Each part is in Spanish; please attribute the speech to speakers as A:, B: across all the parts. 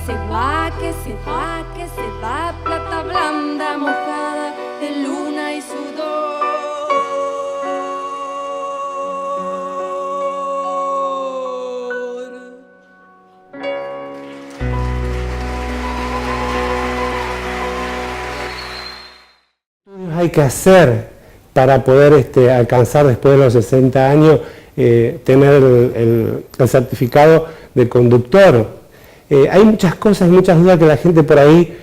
A: se va, que se va, que se va, plata blanda mojada de luna y sudor.
B: Hay que hacer para poder alcanzar después de los 60 años tener el certificado de conductor. Hay muchas cosas y muchas dudas que la gente por ahí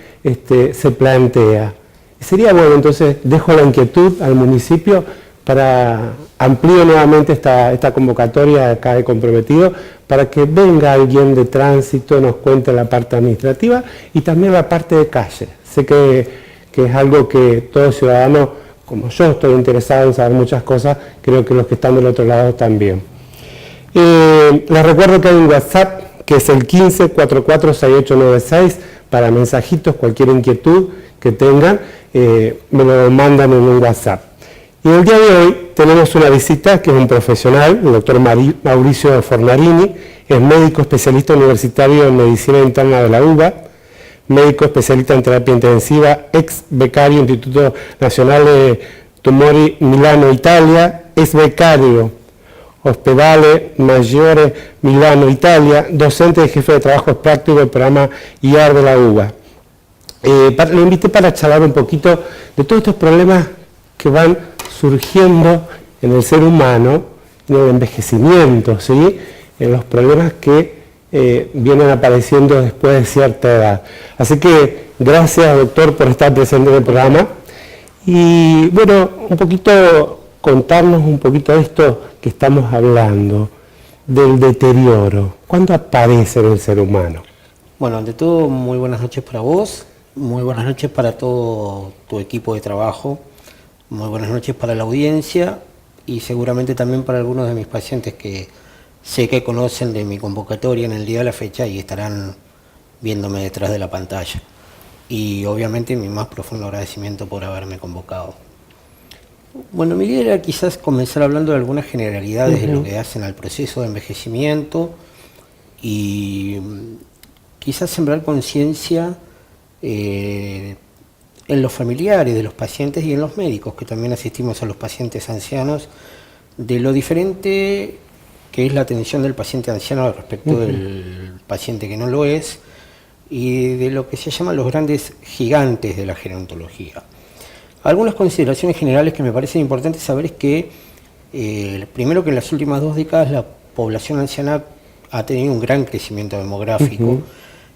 B: se plantea. Sería bueno, entonces, dejo la inquietud al municipio para ampliar nuevamente esta convocatoria acá de comprometido, para que venga alguien de tránsito, nos cuente la parte administrativa y también la parte de calle. Sé que es algo que todo ciudadano, como yo estoy interesado en saber muchas cosas, creo que los que están del otro lado también. Les recuerdo que hay un WhatsApp, que es el 15446896, para mensajitos, cualquier inquietud que tengan, me lo mandan en un WhatsApp. Y el día de hoy tenemos una visita que es un profesional, el doctor Mauricio Fornarini, es médico especialista universitario en medicina interna de la UBA, médico especialista en terapia intensiva, ex becario Instituto Nacional de Tumori Milano, Italia, ex becario Ospedale Maggiore Milano, Italia, docente y jefe de trabajos prácticos del programa IAR de la UBA. Lo invité para charlar un poquito de todos estos problemas que van surgiendo en el ser humano, en el envejecimiento, ¿sí? En los problemas que vienen apareciendo después de cierta edad. Así que gracias, doctor, por estar presente en el programa. Y bueno, un poquito, contarnos un poquito de esto que estamos hablando, del deterioro. ¿Cuándo aparece en el ser humano?
C: Bueno, ante todo, muy buenas noches para vos, muy buenas noches para todo tu equipo de trabajo, muy buenas noches para la audiencia y seguramente también para algunos de mis pacientes que sé que conocen de mi convocatoria en el día de la fecha y estarán viéndome detrás de la pantalla. Y obviamente mi más profundo agradecimiento por haberme convocado. Bueno, mi idea era quizás comenzar hablando de algunas generalidades de lo que hacen al proceso de envejecimiento y quizás sembrar conciencia en los familiares de los pacientes y en los médicos, que también asistimos a los pacientes ancianos, de lo diferente que es la atención del paciente anciano respecto del paciente que no lo es, y de lo que se llaman los grandes gigantes de la gerontología. Algunas consideraciones generales que me parecen importantes saber es que, primero, que en las últimas 2 décadas la población anciana ha tenido un gran crecimiento demográfico,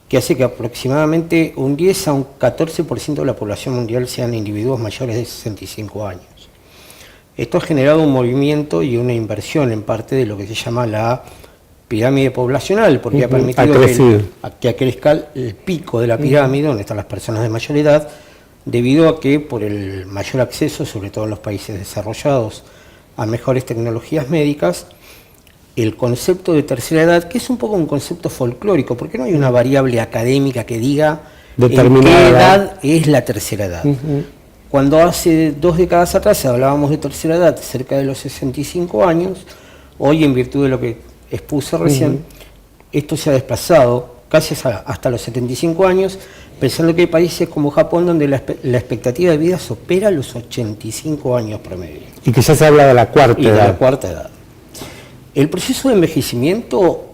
C: que hace que aproximadamente un 10 a un 14% de la población mundial sean individuos mayores de 65 años. Esto ha generado un movimiento y una inversión en parte de lo que se llama la pirámide poblacional, porque ha permitido que crezca el pico de la pirámide, donde están las personas de mayor edad, debido a que por el mayor acceso, sobre todo en los países desarrollados, a mejores tecnologías médicas, el concepto de tercera edad, que es un poco un concepto folclórico, porque no hay una variable académica que diga en qué edad es la tercera edad. Cuando hace 2 décadas atrás hablábamos de tercera edad cerca de los 65 años, hoy en virtud de lo que expuse recién, esto se ha desplazado casi hasta los 75 años, pensando que hay países como Japón donde la expectativa de vida supera los 85 años promedio.
B: Y que ya se habla de la cuarta edad.
C: De la cuarta edad. El proceso de envejecimiento,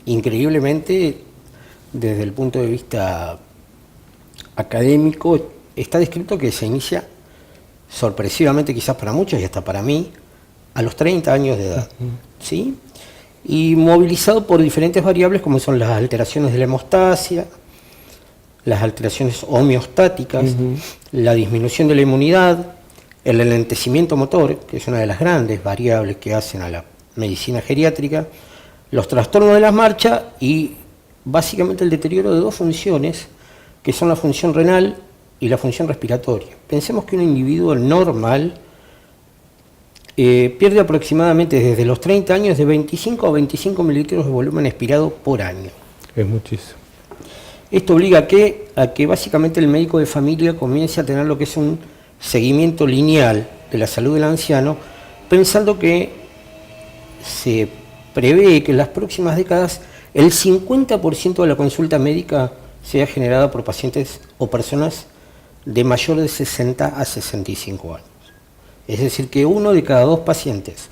C: increíblemente, desde el punto de vista académico, está descrito que se inicia sorpresivamente, quizás para muchos y hasta para mí, a los 30 años de edad, ¿sí? Y movilizado por diferentes variables como son las alteraciones de la hemostasia, las alteraciones homeostáticas, la disminución de la inmunidad, el enlentecimiento motor, que es una de las grandes variables que hacen a la medicina geriátrica, los trastornos de la marcha y básicamente el deterioro de 2 funciones, que son la función renal y la función respiratoria. Pensemos que un individuo normal pierde aproximadamente desde los 30 años de 25 a 25 mililitros de volumen expirado por año.
B: Es muchísimo.
C: Esto obliga a que básicamente el médico de familia comience a tener lo que es un seguimiento lineal de la salud del anciano, pensando que se prevé que en las próximas décadas el 50% de la consulta médica sea generada por pacientes o personas de mayor de 60 a 65 años. Es decir, que 1 de cada 2 pacientes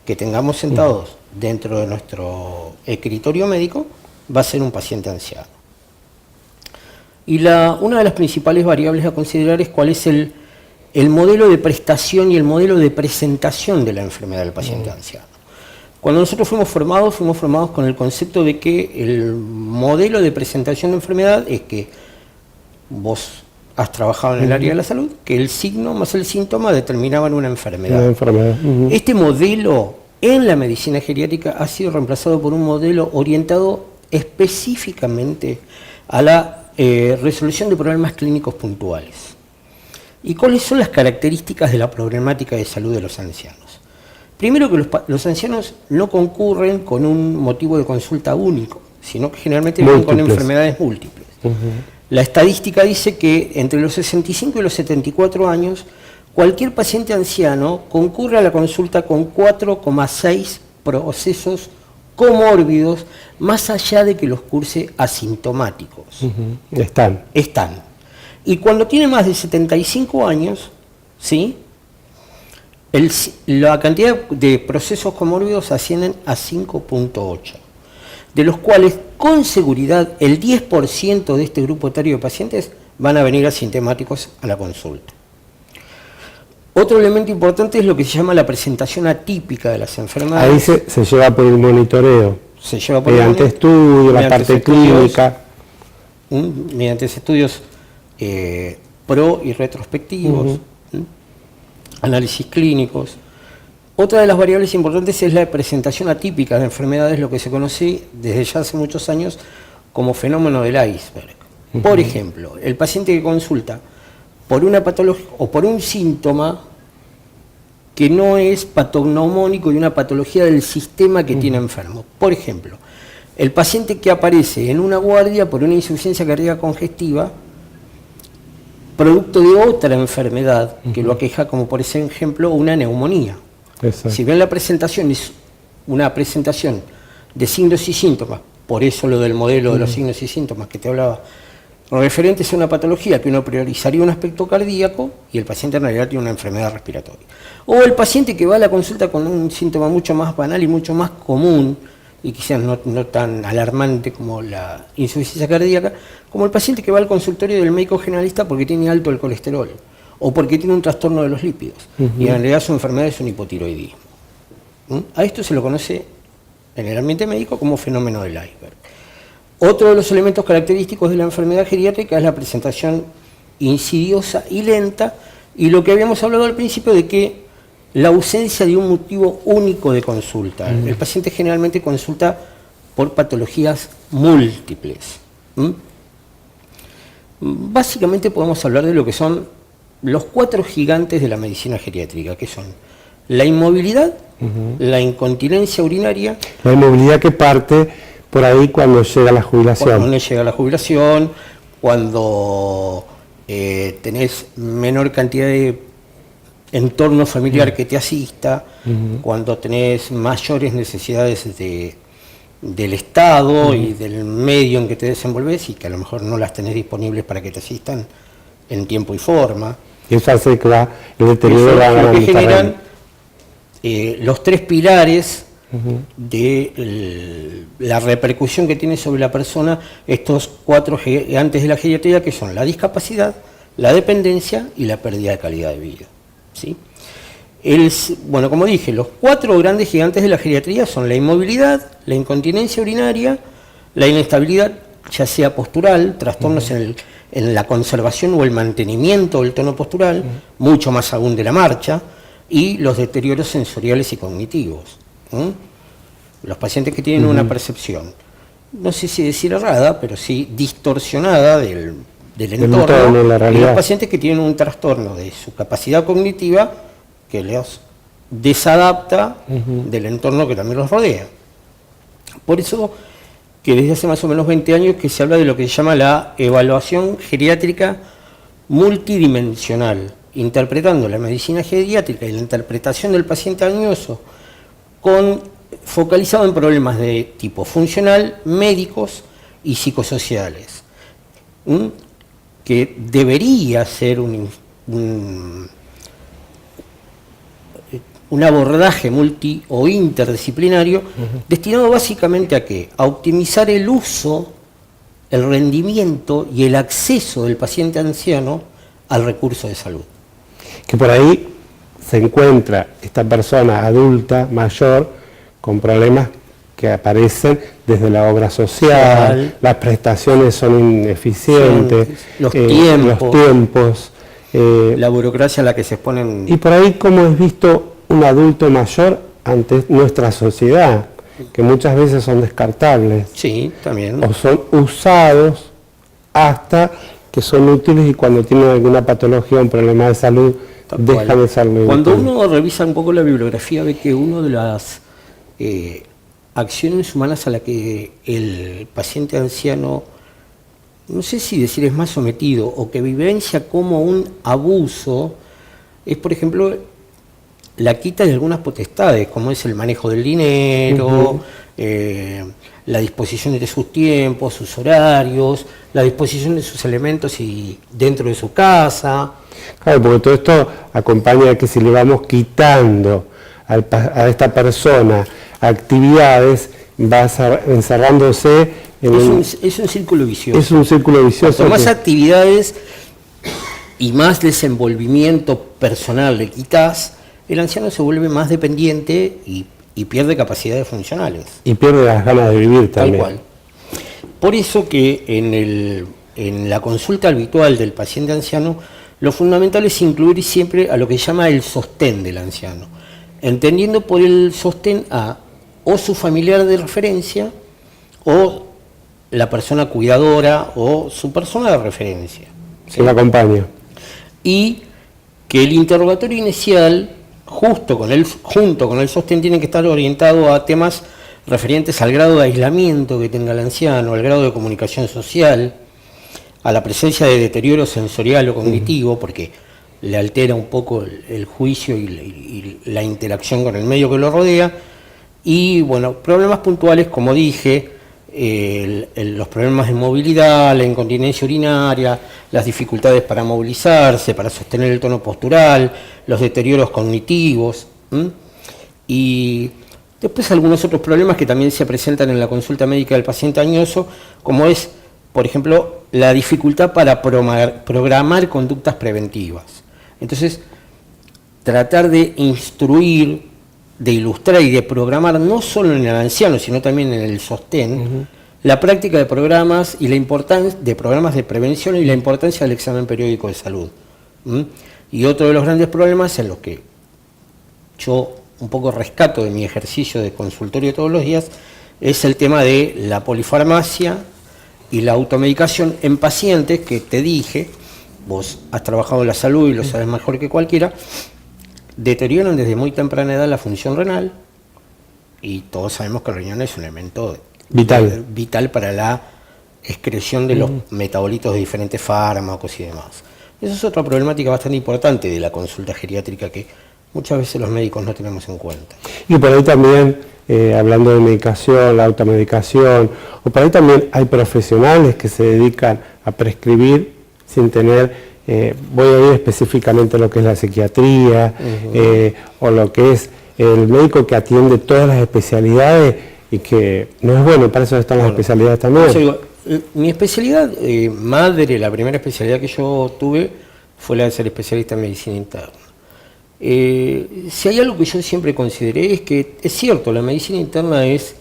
C: que tengamos sentados dentro de nuestro escritorio médico va a ser un paciente anciano. Y una de las principales variables a considerar es cuál es el modelo de prestación y el modelo de presentación de la enfermedad del paciente anciano. Cuando nosotros fuimos formados con el concepto de que el modelo de presentación de enfermedad es que vos has trabajado en el área de la salud, que el signo más el síntoma determinaban una enfermedad. Este modelo en la medicina geriátrica ha sido reemplazado por un modelo orientado específicamente a la resolución de problemas clínicos puntuales. ¿Y cuáles son las características de la problemática de salud de los ancianos? Primero, que los ancianos no concurren con un motivo de consulta único, sino que generalmente vienen con enfermedades múltiples. La estadística dice que entre los 65 y los 74 años, cualquier paciente anciano concurre a la consulta con 4,6 procesos comórbidos, más allá de que los curse asintomáticos.
B: Están.
C: Y cuando tiene más de 75 años, ¿sí?, la cantidad de procesos comórbidos ascienden a 5,8, de los cuales con seguridad el 10% de este grupo etario de pacientes van a venir asintomáticos a la consulta. Otro elemento importante es lo que se llama la presentación atípica de las enfermedades.
B: Ahí se lleva por el monitoreo.
C: Se lleva por
B: mediante estudios, la parte clínica.
C: Mediante estudios pro y retrospectivos, análisis clínicos. Otra de las variables importantes es la presentación atípica de enfermedades, lo que se conoce desde ya hace muchos años como fenómeno del iceberg. Por ejemplo, el paciente que consulta por una patología o por un síntoma que no es patognomónico de una patología del sistema que tiene enfermo. Por ejemplo, el paciente que aparece en una guardia por una insuficiencia cardíaca congestiva, producto de otra enfermedad que lo aqueja, como por ejemplo una neumonía.
B: Exacto.
C: Si bien la presentación es una presentación de signos y síntomas, por eso lo del modelo de los signos y síntomas que te hablaba, referentes a una patología que uno priorizaría un aspecto cardíaco y el paciente en realidad tiene una enfermedad respiratoria. O el paciente que va a la consulta con un síntoma mucho más banal y mucho más común, y quizás no tan alarmante como la insuficiencia cardíaca, como el paciente que va al consultorio del médico generalista porque tiene alto el colesterol o porque tiene un trastorno de los lípidos y en realidad su enfermedad es un hipotiroidismo. A esto se lo conoce en el ambiente médico como fenómeno del iceberg. Otro de los elementos característicos de la enfermedad geriátrica es la presentación insidiosa y lenta, y lo que habíamos hablado al principio de que la ausencia de un motivo único de consulta. El paciente generalmente consulta por patologías múltiples. Básicamente podemos hablar de lo que son los 4 gigantes de la medicina geriátrica, que son la inmovilidad, la incontinencia urinaria.
B: La inmovilidad que parte por ahí cuando llega la jubilación.
C: Cuando llega la jubilación, cuando tenés menor cantidad de entorno familiar que te asista, cuando tenés mayores necesidades del Estado y del medio en que te desenvolves y que a lo mejor no las tenés disponibles para que te asistan en tiempo y forma.
B: Eso hace que el deterioro va a
C: lo que generan los 3 pilares de la repercusión que tiene sobre la persona estos 4 gigantes de la geriatría, que son la discapacidad, la dependencia y la pérdida de calidad de vida. ¿Sí? Bueno, como dije, los 4 grandes gigantes de la geriatría son la inmovilidad, la incontinencia urinaria, la inestabilidad, ya sea postural, trastornos en la conservación o el mantenimiento del tono postural, mucho más aún de la marcha, y los deterioros sensoriales y cognitivos. Los pacientes que tienen una percepción, no sé si decir errada, pero sí distorsionada del entorno,
B: la realidad.
C: Y los pacientes que tienen un trastorno de su capacidad cognitiva que los desadapta del entorno que también los rodea. Por eso que desde hace más o menos 20 años que se habla de lo que se llama la evaluación geriátrica multidimensional, interpretando la medicina geriátrica y la interpretación del paciente añoso con focalizado en problemas de tipo funcional, médicos y psicosociales, que debería ser un abordaje multi o interdisciplinario destinado básicamente ¿a qué? A optimizar el uso, el rendimiento y el acceso del paciente anciano al recurso de salud.
B: Que por ahí se encuentra esta persona adulta, mayor, con problemas que aparecen desde la obra social, las prestaciones son ineficientes,
C: los tiempos,
B: la
C: burocracia a la que se exponen.
B: Y por ahí cómo es visto un adulto mayor ante nuestra sociedad, que muchas veces son descartables.
C: Sí, también.
B: O son usados hasta que son útiles y cuando tienen alguna patología o un problema de salud, dejan de ser útiles.
C: Cuando uno revisa un poco la bibliografía, ve que una de las acciones humanas a la que el paciente anciano, no sé si decir es más sometido, o que vivencia como un abuso, es por ejemplo la quita de algunas potestades, como es el manejo del dinero, la disposición de sus tiempos, sus horarios, la disposición de sus elementos y dentro de su casa.
B: Claro, porque todo esto acompaña a que si le vamos quitando a esta persona actividades, va encerrándose en
C: es un círculo vicioso.
B: Es un círculo vicioso.
C: Cuanto más actividades y más desenvolvimiento personal le quitas, el anciano se vuelve más dependiente y pierde capacidades funcionales.
B: Y pierde las ganas de vivir también.
C: Tal cual. Por eso que en la consulta habitual del paciente anciano, lo fundamental es incluir siempre a lo que se llama el sostén del anciano, entendiendo por el sostén a o su familiar de referencia o la persona cuidadora o su persona de referencia. ¿Sí?
B: Que la acompaña.
C: Y que el interrogatorio inicial, junto con el sostén, tiene que estar orientado a temas referentes al grado de aislamiento que tenga el anciano, al grado de comunicación social, a la presencia de deterioro sensorial o cognitivo, porque le altera un poco el juicio y la interacción con el medio que lo rodea, y bueno, problemas puntuales, como dije, los problemas de movilidad, la incontinencia urinaria, las dificultades para movilizarse, para sostener el tono postural, los deterioros cognitivos, y después algunos otros problemas que también se presentan en la consulta médica del paciente añoso, como es, por ejemplo, la dificultad para programar conductas preventivas. Entonces, tratar de instruir, de ilustrar y de programar, no solo en el anciano, sino también en el sostén, la práctica de programas y la importancia de programas de prevención y la importancia del examen periódico de salud. Y otro de los grandes problemas en los que yo un poco rescato de mi ejercicio de consultorio todos los días es el tema de la polifarmacia y la automedicación en pacientes que te dije, vos has trabajado en la salud y lo sabes mejor que cualquiera, deterioran desde muy temprana edad la función renal, y todos sabemos que el riñón es un elemento vital para la excreción de los metabolitos de diferentes fármacos y demás. Esa es otra problemática bastante importante de la consulta geriátrica que muchas veces los médicos no tenemos en cuenta. Y
B: por ahí también, hablando de medicación, la automedicación, o por ahí también hay profesionales que se dedican a prescribir sin tener... voy a ir específicamente a lo que es la psiquiatría, o lo que es el médico que atiende todas las especialidades y que no es bueno, para eso están las especialidades también.
C: Mi especialidad madre, la primera especialidad que yo tuve fue la de ser especialista en medicina interna. Si hay algo que yo siempre consideré es que es cierto, la medicina interna es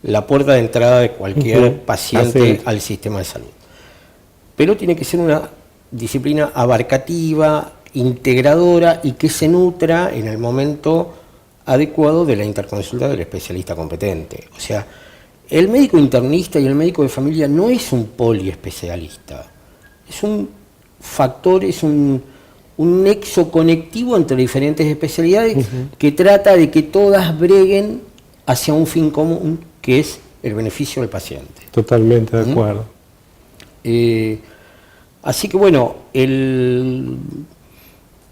C: la puerta de entrada de cualquier paciente al sistema de salud, pero tiene que ser una disciplina abarcativa, integradora y que se nutra en el momento adecuado de la interconsulta del especialista competente. O sea, el médico internista y el médico de familia no es un poliespecialista, es un factor, es un nexo conectivo entre diferentes especialidades que trata de que todas breguen hacia un fin común, que es el beneficio del paciente.
B: Totalmente de acuerdo.
C: Así que bueno,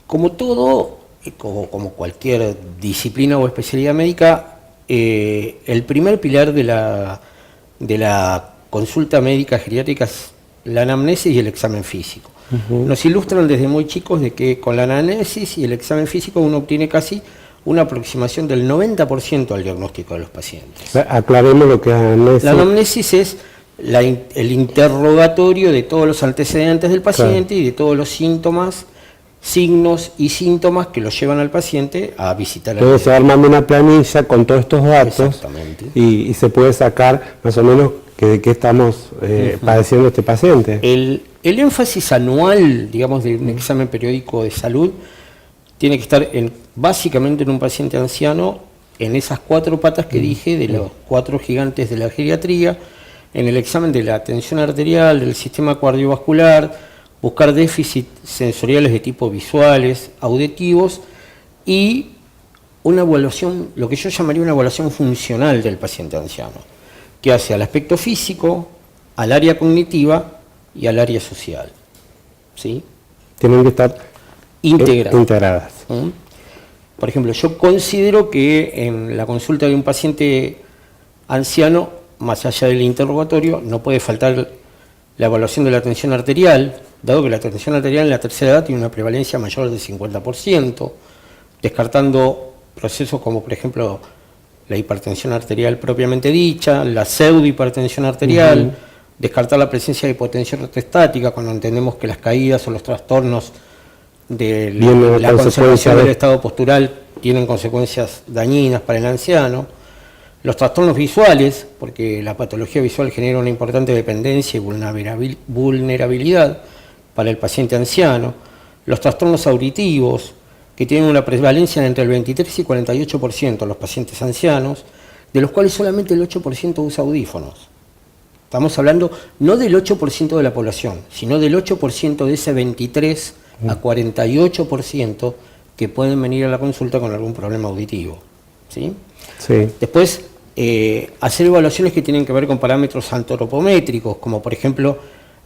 C: como todo, como cualquier disciplina o especialidad médica, el primer pilar de la consulta médica geriátrica es la anamnesis y el examen físico. Nos ilustran desde muy chicos de que con la anamnesis y el examen físico uno obtiene casi una aproximación del 90% al diagnóstico de los pacientes.
B: Aclaremos lo que es anamnesis.
C: La anamnesis es el interrogatorio de todos los antecedentes del paciente, claro, y de todos los síntomas, signos y síntomas que lo llevan al paciente a visitar al
B: Entonces se va armando una planilla con todos estos datos y se puede sacar más o menos de qué estamos padeciendo este paciente.
C: El énfasis anual, digamos, de un examen periódico de salud tiene que estar básicamente en un paciente anciano, en esas 4 patas que dije, de los 4 gigantes de la geriatría, en el examen de la tensión arterial, del sistema cardiovascular, buscar déficits sensoriales de tipo visuales, auditivos y una evaluación, lo que yo llamaría una evaluación funcional del paciente anciano, que hace al aspecto físico, al área cognitiva y al área social. ¿Sí?
B: Tienen que estar integradas.
C: Por ejemplo, yo considero que en la consulta de un paciente anciano, más allá del interrogatorio, no puede faltar la evaluación de la tensión arterial, dado que la tensión arterial en la tercera edad tiene una prevalencia mayor del 50%, descartando procesos como, por ejemplo, la hipertensión arterial propiamente dicha, la pseudohipertensión arterial, descartar la presencia de hipotensión ortostática cuando entendemos que las caídas o los trastornos de la conservación del estado postural tienen consecuencias dañinas para el anciano, los trastornos visuales, porque la patología visual genera una importante dependencia y vulnerabilidad para el paciente anciano, los trastornos auditivos, que tienen una prevalencia de entre el 23 y 48% en los pacientes ancianos, de los cuales solamente el 8% usa audífonos. Estamos hablando no del 8% de la población, sino del 8% de ese 23 a 48% que pueden venir a la consulta con algún problema auditivo. ¿Sí?
B: Sí.
C: Después, hacer evaluaciones que tienen que ver con parámetros antropométricos, como por ejemplo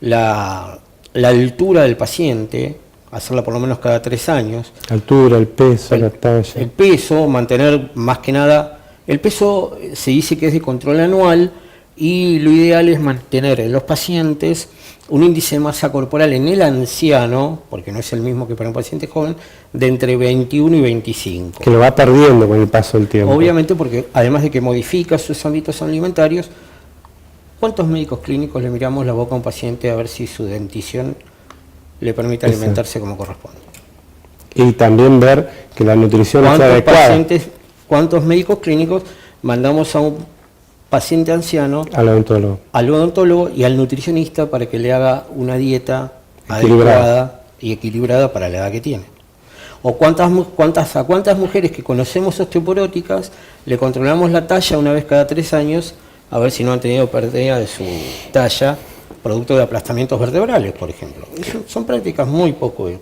C: la altura del paciente, hacerla por lo menos cada 3 años.
B: Altura, el peso, la talla.
C: El peso, mantener más que nada, el peso se dice que es de control anual y lo ideal es mantener en los pacientes un índice de masa corporal en el anciano, porque no es el mismo que para un paciente joven, de entre 21 y 25.
B: Que lo va perdiendo con el paso del tiempo.
C: Obviamente, porque además de que modifica sus hábitos alimentarios, ¿cuántos médicos clínicos le miramos la boca a un paciente a ver si su dentición le permite alimentarse como corresponde?
B: Y también ver que la nutrición sea adecuada.
C: ¿Cuántos médicos clínicos mandamos a un paciente anciano al odontólogo y al nutricionista para que le haga una dieta adecuada y equilibrada para la edad que tiene? ¿O a cuántas mujeres que conocemos osteoporóticas le controlamos la talla una vez cada 3 años a ver si no han tenido pérdida de su talla producto de aplastamientos vertebrales, por ejemplo? Son prácticas muy poco
B: y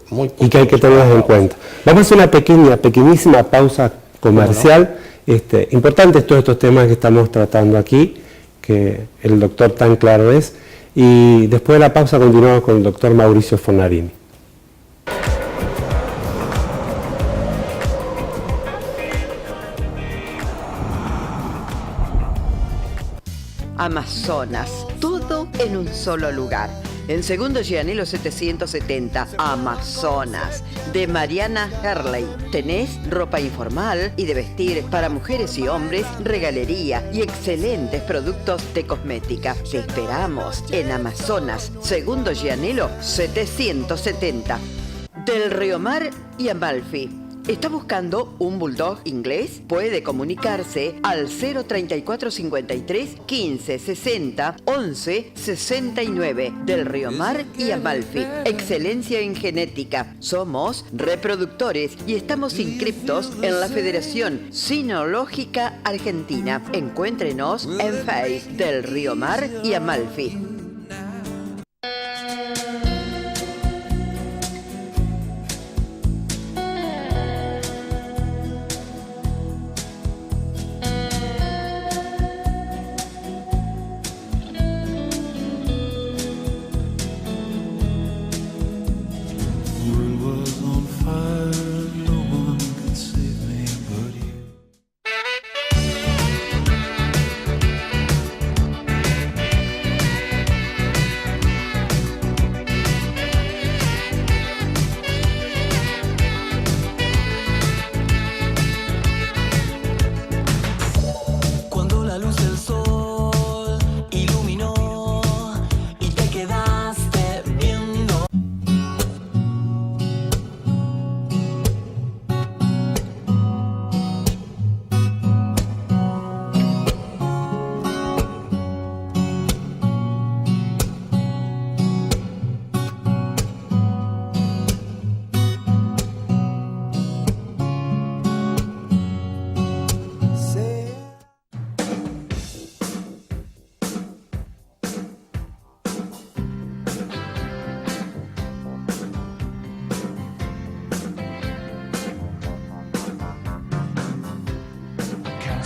B: que hay que tenerlas en cuenta. Vamos a hacer una pequeñísima pausa comercial. Importantes todos estos temas que estamos tratando aquí, que el doctor tan claro es, y después de la pausa continuamos con el doctor Mauricio Fornarini.
D: Amazonas, todo en un solo lugar. En Segundo Gianello 770, Amazonas, de Mariana Herley. Tenés ropa informal y de vestir para mujeres y hombres, regalería y excelentes productos de cosmética. Te esperamos en Amazonas, Segundo Gianello 770. Del Río Mar y Amalfi. ¿Está buscando un bulldog inglés? Puede comunicarse al 034 53 15 60 11 69 del Río Mar y Amalfi. Excelencia en genética. Somos reproductores y estamos inscriptos en la Federación Cinológica Argentina. Encuéntrenos en Face del Río Mar y Amalfi.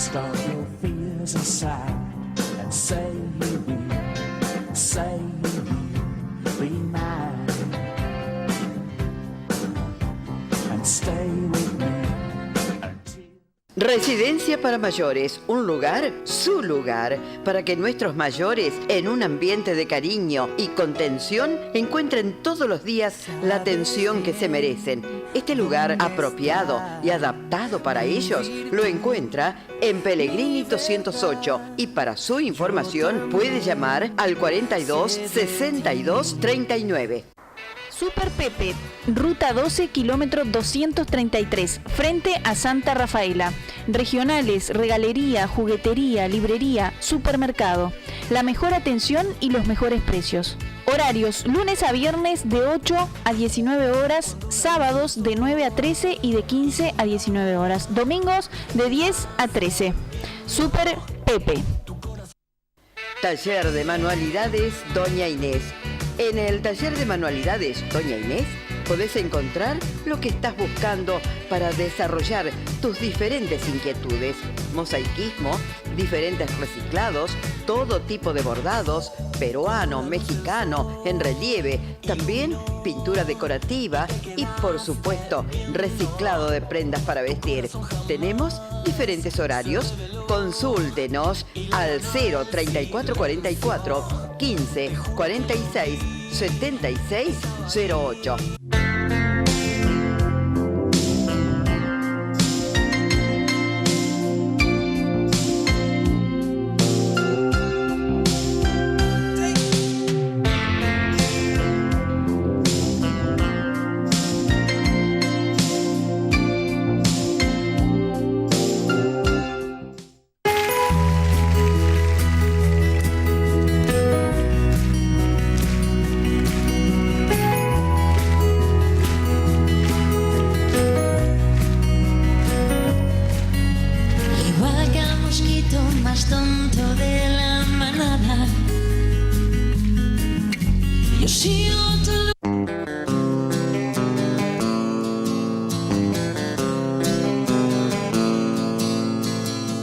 E: Cast all your fears aside and say you will be mine and stay with me until...
D: Residencia para mayores, un lugar, su lugar, para que nuestros mayores, en un ambiente de cariño y contención, encuentren todos los días la atención que se merecen. Este lugar apropiado y adaptado para ellos lo encuentra en Pellegrini 208 y para su información puede llamar al 42 62 39.
F: Super Pepe, ruta 12, kilómetro 233, frente a Santa Rafaela. Regionales, regalería, juguetería, librería, supermercado. La mejor atención y los mejores precios. Horarios, lunes a viernes de 8 a 19 horas, sábados de 9 a 13 y de 15 a 19 horas. Domingos de 10 a 13. Super Pepe.
D: Taller de Manualidades Doña Inés. En el taller de manualidades Doña Inés podés encontrar lo que estás buscando para desarrollar tus diferentes inquietudes. Mosaicismo, diferentes reciclados, todo tipo de bordados, peruano, mexicano, en relieve, también pintura decorativa y, por supuesto, reciclado de prendas para vestir. Tenemos diferentes horarios. Consúltenos al 03444 15 46 76 08.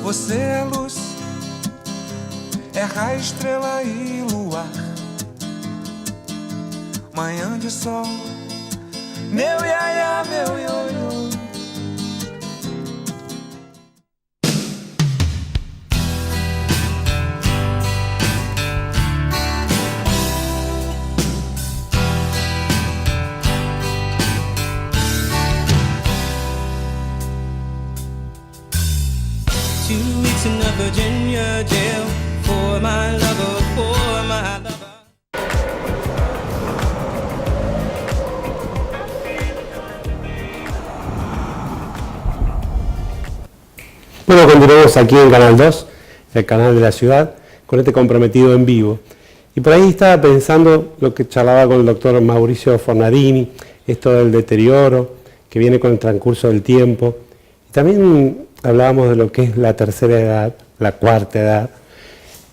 G: Você é luz, é raio, estrela e luar. Manhã de sol, meu iaiá, meu ioiô.
H: In a Virginia jail for my lover, for my lover.
B: Bueno, continuamos aquí en Canal 2, el canal de la ciudad, con este comprometido en vivo. Y por ahí estaba pensando lo que charlaba con el doctor Mauricio Fornadini, esto del deterioro que viene con el transcurso del tiempo. Y también hablábamos de lo que es la tercera edad, la cuarta edad,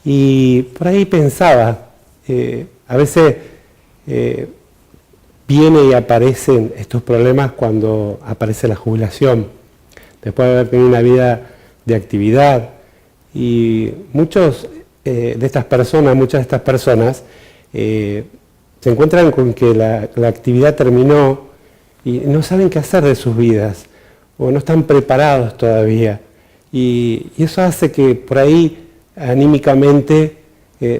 B: y por ahí pensaba, a veces viene y aparecen estos problemas cuando aparece la jubilación, después de haber tenido una vida de actividad, y muchas de estas personas se encuentran con que la actividad terminó y no saben qué hacer de sus vidas, o no están preparados todavía. Y eso hace que por ahí anímicamente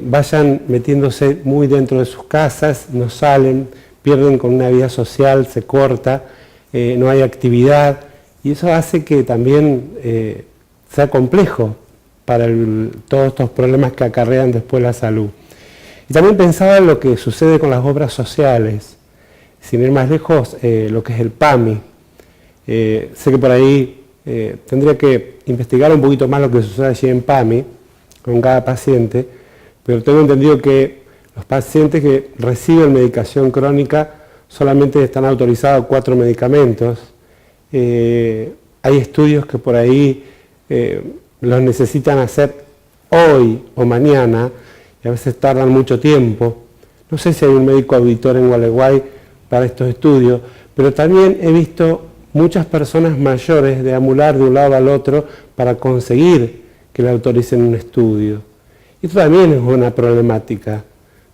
B: vayan metiéndose muy dentro de sus casas, no salen, pierden con una vida social, se corta, no hay actividad, y eso hace que también sea complejo para todos estos problemas que acarrean después la salud. Y también pensaba en lo que sucede con las obras sociales, sin ir más lejos, lo que es el PAMI. Sé que por ahí tendría que investigar un poquito más lo que sucede allí en PAMI con cada paciente, pero tengo entendido que los pacientes que reciben medicación crónica solamente están autorizados 4 medicamentos. Hay estudios que por ahí los necesitan hacer hoy o mañana y a veces tardan mucho tiempo. No sé si hay un médico auditor en Gualeguay para estos estudios, pero también he visto muchas personas mayores deambular de un lado al otro para conseguir que le autoricen un estudio. Y esto también es una problemática,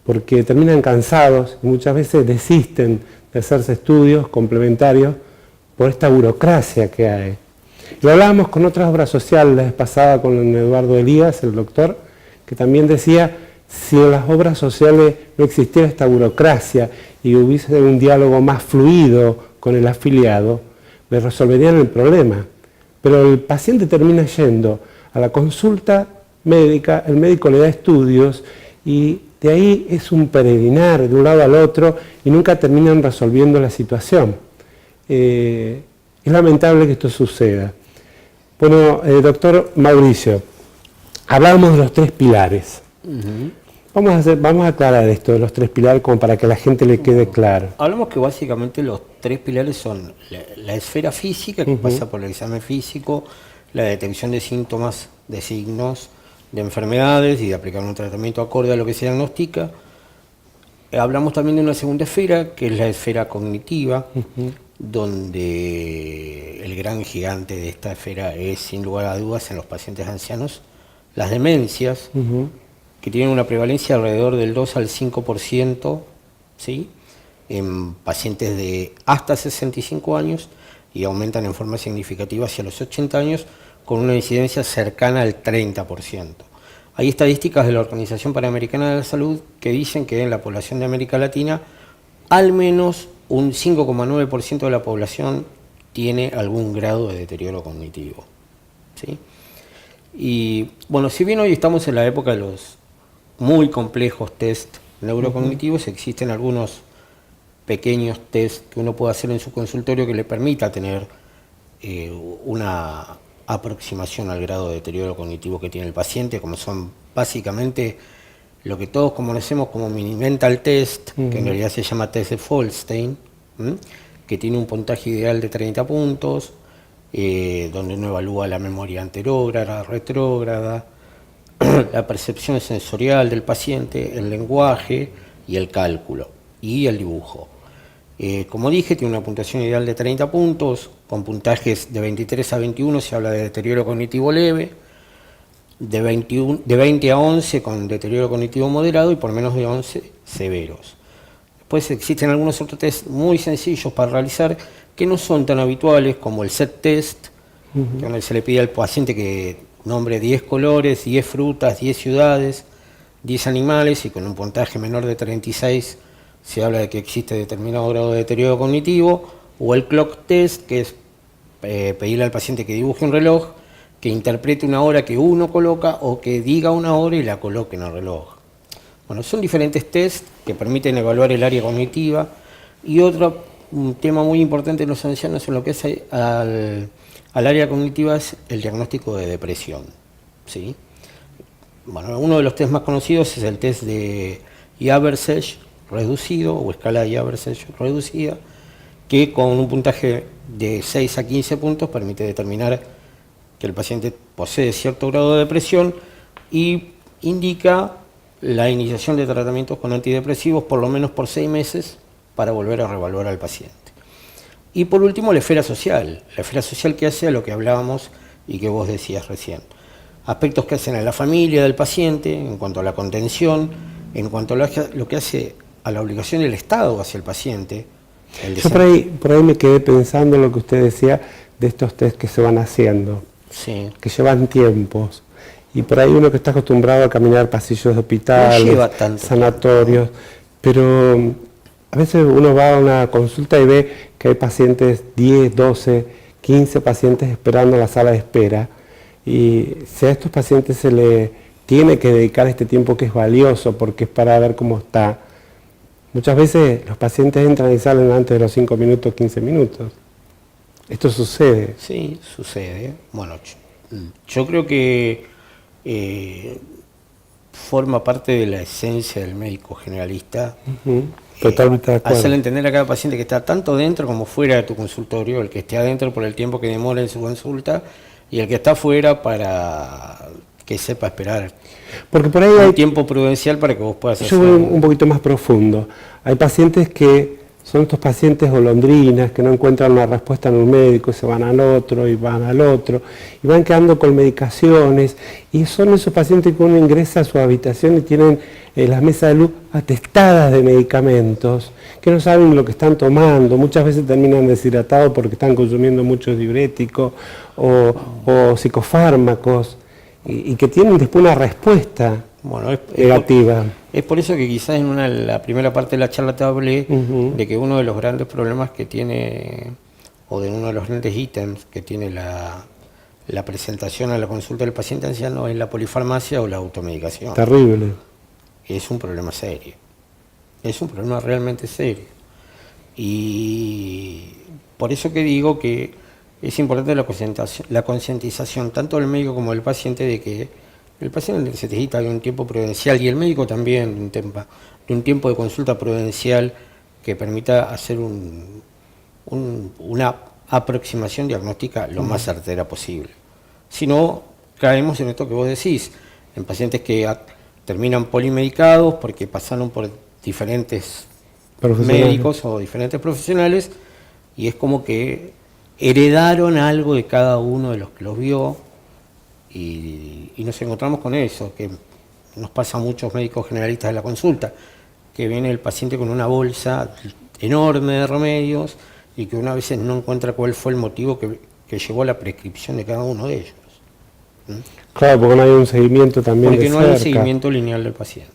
B: porque terminan cansados y muchas veces desisten de hacerse estudios complementarios por esta burocracia que hay. Lo hablábamos con otra obra social la vez pasada con Eduardo Elías, el doctor, que también decía, si en las obras sociales no existiera esta burocracia y hubiese un diálogo más fluido con el afiliado, le resolverían el problema. Pero el paciente termina yendo a la consulta médica, el médico le da estudios y de ahí es un peregrinar de un lado al otro y nunca terminan resolviendo la situación. Es lamentable que esto suceda. Bueno, doctor Mauricio, hablábamos de los 3 pilares. Vamos a aclarar esto de los 3 pilares como para que a la gente le quede claro.
C: Hablamos que básicamente los 3 pilares son la esfera física, que pasa por el examen físico, la detección de síntomas, de signos, de enfermedades y de aplicar un tratamiento acorde a lo que se diagnostica. Hablamos también de una segunda esfera, que es la esfera cognitiva, donde el gran gigante de esta esfera es, sin lugar a dudas, en los pacientes ancianos, las demencias, que tienen una prevalencia alrededor del 2 al 5%, ¿sí?, en pacientes de hasta 65 años y aumentan en forma significativa hacia los 80 años, con una incidencia cercana al 30%. Hay estadísticas de la Organización Panamericana de la Salud que dicen que en la población de América Latina al menos un 5,9% de la población tiene algún grado de deterioro cognitivo, ¿sí? Y bueno, si bien hoy estamos en la época de los muy complejos test neurocognitivos, existen algunos pequeños test que uno puede hacer en su consultorio que le permita tener una aproximación al grado de deterioro cognitivo que tiene el paciente, como son básicamente lo que todos conocemos como mini mental test, que en realidad se llama test de Folstein, que tiene un puntaje ideal de 30 puntos, donde uno evalúa la memoria anterógrada, retrógrada, la percepción sensorial del paciente, el lenguaje y el cálculo y el dibujo. Como dije, tiene una puntuación ideal de 30 puntos, con puntajes de 23 a 21 se habla de deterioro cognitivo leve, de 20 a 11 con deterioro cognitivo moderado y por menos de 11 severos. Después existen algunos otros test muy sencillos para realizar que no son tan habituales, como el set test, donde se le pide al paciente que nombre 10 colores, 10 frutas, 10 ciudades, 10 animales, y con un puntaje menor de 36 se habla de que existe determinado grado de deterioro cognitivo, o el clock test, que es pedirle al paciente que dibuje un reloj, que interprete una hora que uno coloca o que diga una hora y la coloque en el reloj. Bueno, son diferentes test que permiten evaluar el área cognitiva. Y un tema muy importante en los ancianos en lo que es al área cognitiva es el diagnóstico de depresión, ¿sí? Bueno, uno de los test más conocidos es el test de Jaeger-Sage reducido o escala de Jaeger-Sage reducida, que con un puntaje de 6 a 15 puntos permite determinar que el paciente posee cierto grado de depresión y indica la iniciación de tratamientos con antidepresivos por lo menos por 6 meses para volver a reevaluar al paciente. Y por último, la esfera social que hace a lo que hablábamos y que vos decías recién. Aspectos que hacen a la familia del paciente, en cuanto a la contención, en cuanto a lo que hace a la obligación del Estado hacia el paciente.
B: Yo por ahí me quedé pensando en lo que usted decía de estos test que se van haciendo,
C: sí,
B: que llevan tiempos. Y por ahí uno que está acostumbrado a caminar pasillos de hospitales, no sanatorios, pero a veces uno va a una consulta y ve que hay pacientes, 10, 12, 15 pacientes esperando en la sala de espera. Y si a estos pacientes se le tiene que dedicar este tiempo que es valioso porque es para ver cómo está, muchas veces los pacientes entran y salen antes de los 5 minutos, 15 minutos. Esto sucede.
C: Sí, sucede. Bueno, yo creo que forma parte de la esencia del médico generalista.
B: Totalmente de acuerdo.
C: Hacerle entender a cada paciente que está tanto dentro como fuera de tu consultorio, el que esté adentro por el tiempo que demora en su consulta y el que está afuera para que sepa esperar.
B: Porque por ahí
C: hay tiempo prudencial para que vos puedas hacer.
B: Yo voy un poquito más profundo. Hay pacientes que son estos pacientes golondrinas que no encuentran una respuesta en un médico, se van al otro y van al otro, y van quedando con medicaciones, y son esos pacientes que uno ingresa a su habitación y tienen las mesas de luz atestadas de medicamentos, que no saben lo que están tomando, muchas veces terminan deshidratados porque están consumiendo muchos diuréticos o psicofármacos, y que tienen después una respuesta negativa.
C: Es por eso que quizás en la primera parte de la charla te hablé de que uno de los grandes problemas que tiene, o de uno de los grandes ítems que tiene la presentación a la consulta del paciente anciano es la polifarmacia o la automedicación.
B: Terrible.
C: Es un problema serio. Es un problema realmente serio. Y por eso que digo que es importante la concientización tanto del médico como del paciente de que el paciente necesita de un tiempo prudencial y el médico también de un tiempo de consulta prudencial que permita hacer una aproximación diagnóstica lo más certera posible. Si no, caemos en esto que vos decís, en pacientes que terminan polimedicados porque pasaron por diferentes médicos o diferentes profesionales y es como que heredaron algo de cada uno de los que los vio y nos encontramos con eso, que nos pasa a muchos médicos generalistas de la consulta, que viene el paciente con una bolsa enorme de remedios y que una vez no encuentra cuál fue el motivo que llevó a la prescripción de cada uno de ellos.
B: Claro, porque no hay un seguimiento también
C: porque
B: de
C: no
B: cerca.
C: hay un seguimiento lineal del paciente.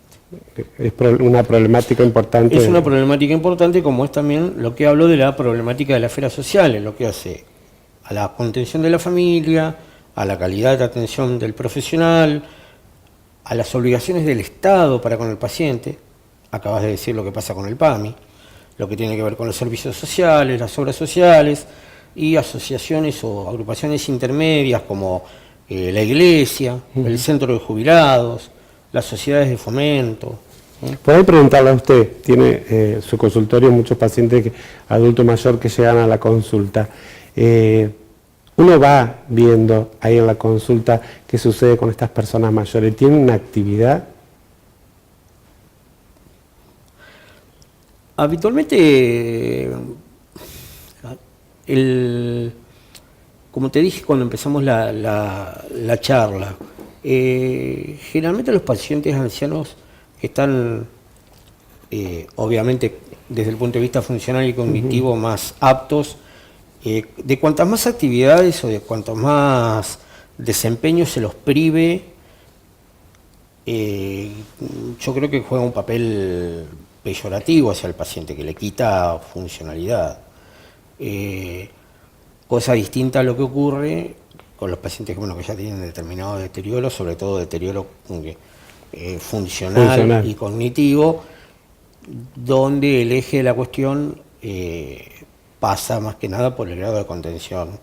B: Es una problemática importante.
C: Es una problemática importante, como es también lo que hablo de la problemática de las esferas sociales, lo que hace a la contención de la familia, a la calidad de atención del profesional, a las obligaciones del Estado para con el paciente. Acabas de decir lo que pasa con el PAMI, lo que tiene que ver con los servicios sociales, las obras sociales y asociaciones o agrupaciones intermedias como la iglesia, el centro de jubilados, las sociedades de fomento.
B: Por ahí preguntarle a usted, tiene su consultorio muchos pacientes adultos mayores que llegan a la consulta. Uno va viendo ahí en la consulta qué sucede con estas personas mayores. ¿Tienen una actividad?
C: Habitualmente, como te dije cuando empezamos la charla, generalmente los pacientes ancianos están, obviamente, desde el punto de vista funcional y cognitivo más aptos, de cuantas más actividades o de cuantos más desempeño se los prive, yo creo que juega un papel peyorativo hacia el paciente, que le quita funcionalidad. Cosa distinta a lo que ocurre con los pacientes que ya tienen determinado deterioro, sobre todo deterioro funcional y cognitivo, donde el eje de la cuestión pasa más que nada por el grado de contención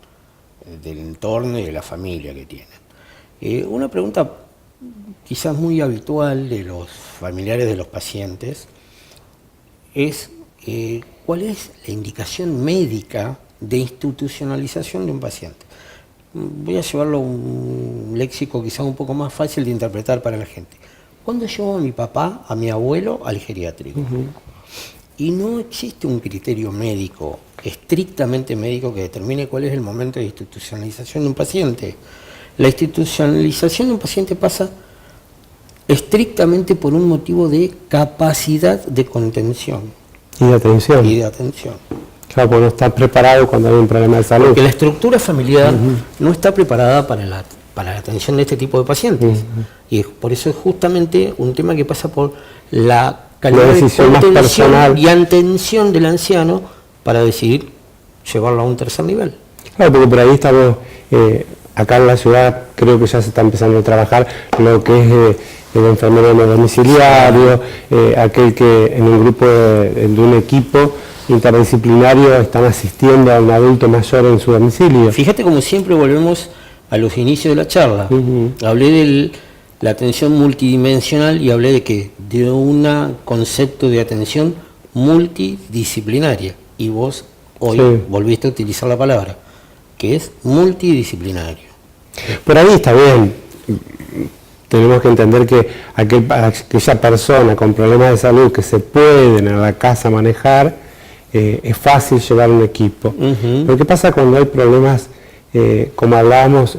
C: del entorno y de la familia que tienen. Una pregunta quizás muy habitual de los familiares de los pacientes es ¿cuál es la indicación médica de institucionalización de un paciente? Voy a llevarlo a un léxico quizás un poco más fácil de interpretar para la gente. ¿Cuándo llevo a mi papá, a mi abuelo al geriátrico? Y no existe un criterio médico, estrictamente médico, que determine cuál es el momento de institucionalización de un paciente. La institucionalización de un paciente pasa estrictamente por un motivo de capacidad de contención.
B: Y de atención.
C: Y de atención.
B: Claro, porque no está preparado cuando hay un problema de salud.
C: Porque la estructura familiar no está preparada para la atención de este tipo de pacientes. Y por eso es justamente un tema que pasa por la calidad de contención y atención del anciano para decidir llevarlo a un tercer nivel.
B: Claro, porque por ahí estamos, acá en la ciudad creo que ya se está empezando a trabajar lo que es el enfermero no domiciliario, aquel que en un grupo de un equipo interdisciplinario están asistiendo a un adulto mayor en su domicilio.
C: Fíjate como siempre volvemos a los inicios de la charla. Hablé de la atención multidimensional y hablé de un concepto de atención multidisciplinaria. Y vos hoy volviste a utilizar la palabra, que es multidisciplinario.
B: Por ahí está bien. Tenemos que entender que aquella persona con problemas de salud que se pueden en la casa manejar, es fácil llevar un equipo.
C: Ujú.
B: Pero ¿qué pasa cuando hay problemas, como hablábamos,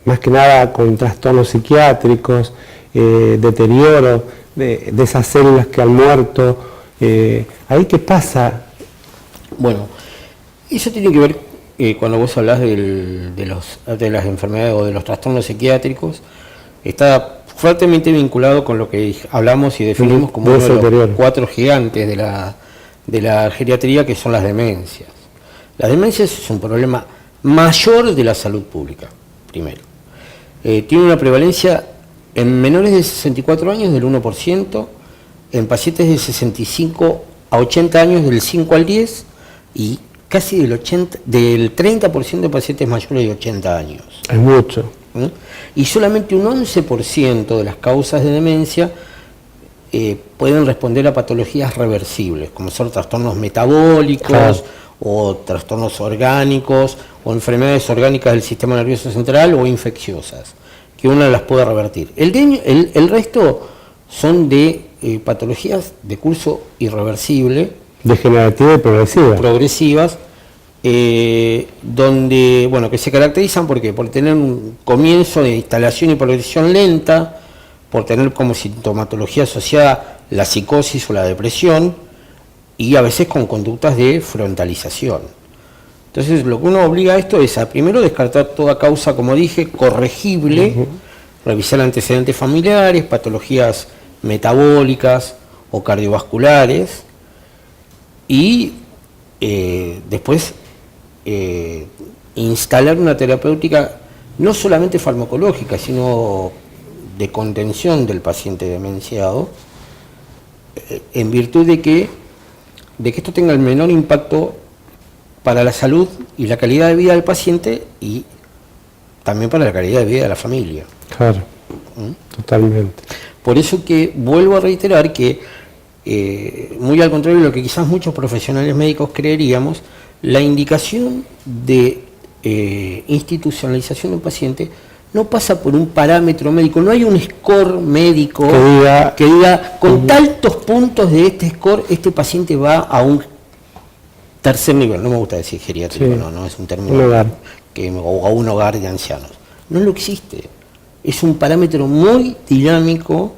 B: más que nada con trastornos psiquiátricos, deterioro de esas células que han muerto? ¿Ahí qué pasa?
C: Bueno, eso tiene que ver, cuando vos hablás de las enfermedades o de los trastornos psiquiátricos, está fuertemente vinculado con lo que hablamos y definimos como uno de los 4 gigantes de la geriatría, que son las demencias. Las demencias es un problema mayor de la salud pública, primero. Tiene una prevalencia en menores de 64 años del 1%, en pacientes de 65 a 80 años del 5 al 10 y casi del 30% de pacientes mayores de 80 años.
B: Es mucho.
C: Y solamente un 11% de las causas de demencia pueden responder a patologías reversibles, como son trastornos metabólicos, claro, o trastornos orgánicos, o enfermedades orgánicas del sistema nervioso central o infecciosas, que una las puede revertir. El resto son de patologías de curso irreversible,
B: degenerativa y
C: progresivas, donde, bueno, que se caracterizan por tener un comienzo de instalación y progresión lenta, por tener como sintomatología asociada la psicosis o la depresión, y a veces con conductas de frontalización. Entonces, lo que uno obliga a esto es a primero descartar toda causa, como dije, corregible, revisar antecedentes familiares, patologías metabólicas o cardiovasculares, y después instalar una terapéutica no solamente farmacológica, sino de contención del paciente demenciado, en virtud de que esto tenga el menor impacto para la salud y la calidad de vida del paciente, y también para la calidad de vida de la familia.
B: Claro, totalmente.
C: Por eso que vuelvo a reiterar que, muy al contrario de lo que quizás muchos profesionales médicos creeríamos, la indicación de institucionalización de un paciente no pasa por un parámetro médico, no hay un score médico que diga con tantos puntos de este score, este paciente va a un tercer nivel, no me gusta decir geriátrico, sí, no es un término, o a un hogar de ancianos. No lo existe, es un parámetro muy dinámico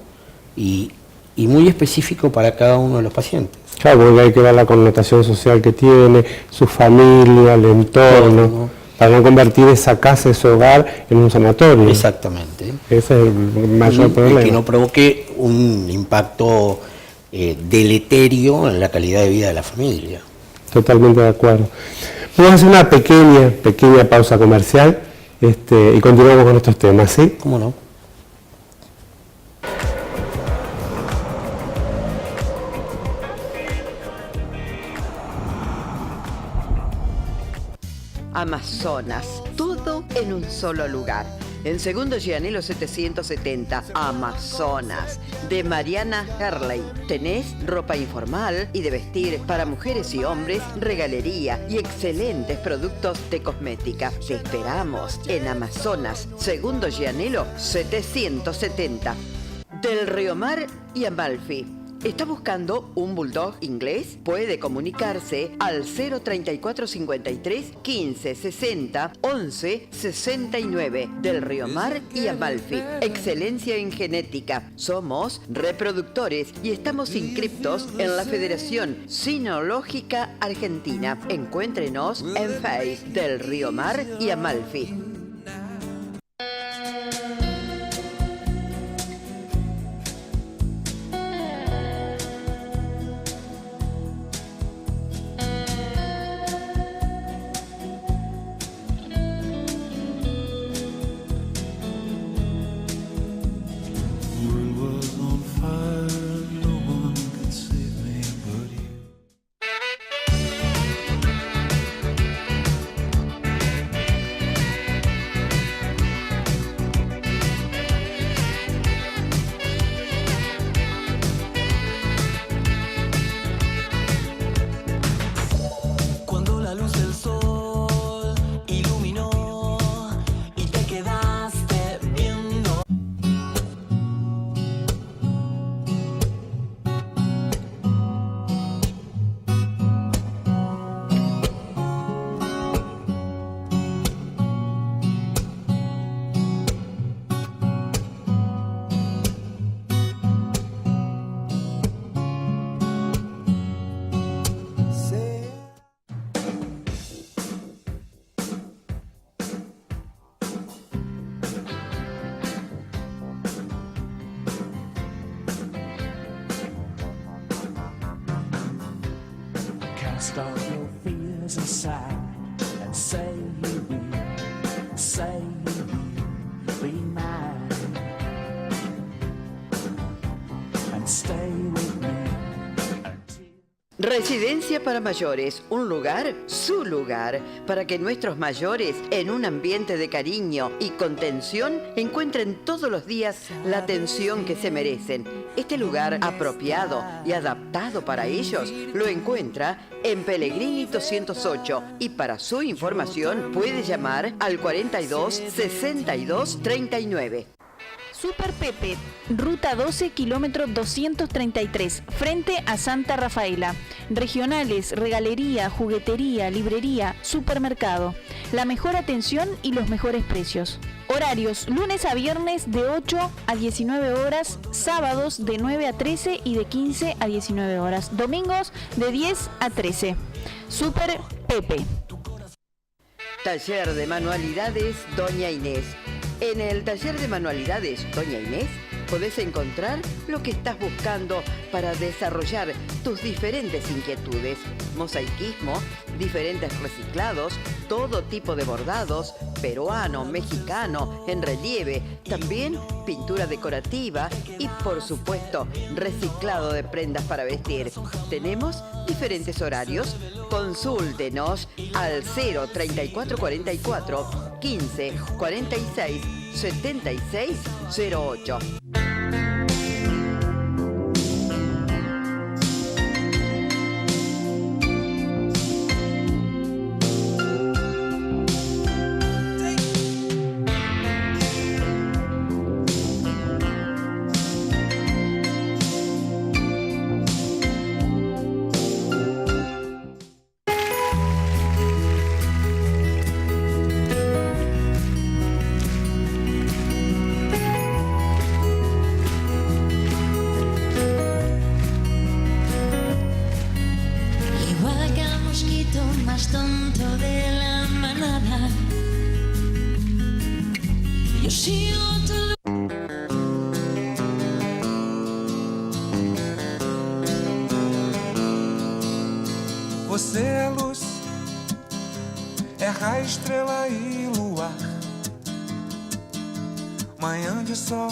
C: y muy específico para cada uno de los pacientes.
B: Claro, porque hay que ver la connotación social que tiene, su familia, el entorno, para no convertir esa casa, ese hogar, en un sanatorio.
C: Exactamente.
B: Ese es el mayor problema.
C: Que no provoque un impacto deleterio en la calidad de vida de la familia.
B: Totalmente de acuerdo. Vamos a hacer una pequeña pausa comercial y continuamos con estos temas, ¿sí?
C: ¿Cómo no?
D: Amazonas, todo en un solo lugar. En Segundo Gianello 770, Amazonas, de Mariana Herley. Tenés ropa informal y de vestir para mujeres y hombres, regalería y excelentes productos de cosmética. Te esperamos en Amazonas, Segundo Gianello 770. Del Río Mar y Amalfi. ¿Está buscando un bulldog inglés? Puede comunicarse al 034 53 15 60 11 69 del Río Mar y Amalfi. Excelencia en genética. Somos reproductores y estamos inscriptos en la Federación Cinológica Argentina. Encuéntrenos en Face del Río Mar y Amalfi.
E: Cast all your fears aside and say you will be mine and stay with me until...
D: Residencia para mayores, un lugar, su lugar, para que nuestros mayores, en un ambiente de cariño y contención, encuentren todos los días la atención que se merecen. Este lugar apropiado y adaptado para ellos lo encuentra en Pellegrini 208 y para su información puede llamar al 42 62 39.
F: Super Pepe, ruta 12, kilómetro 233, frente a Santa Rafaela. Regionales, regalería, juguetería, librería, supermercado. La mejor atención y los mejores precios. Horarios, lunes a viernes de 8 a 19 horas, sábados de 9 a 13 y de 15 a 19 horas, domingos de 10 a 13. Super Pepe.
D: Taller de Manualidades Doña Inés. En el Taller de Manualidades Doña Inés podés encontrar lo que estás buscando para desarrollar tus diferentes inquietudes. Mosaicismo, diferentes reciclados, todo tipo de bordados, peruano, mexicano, en relieve, también pintura decorativa y, por supuesto, reciclado de prendas para vestir. Tenemos diferentes horarios. Consúltenos al 03444 15 46 76 08.
G: Você é luz, é raio, estrela e luar. Manhã de sol,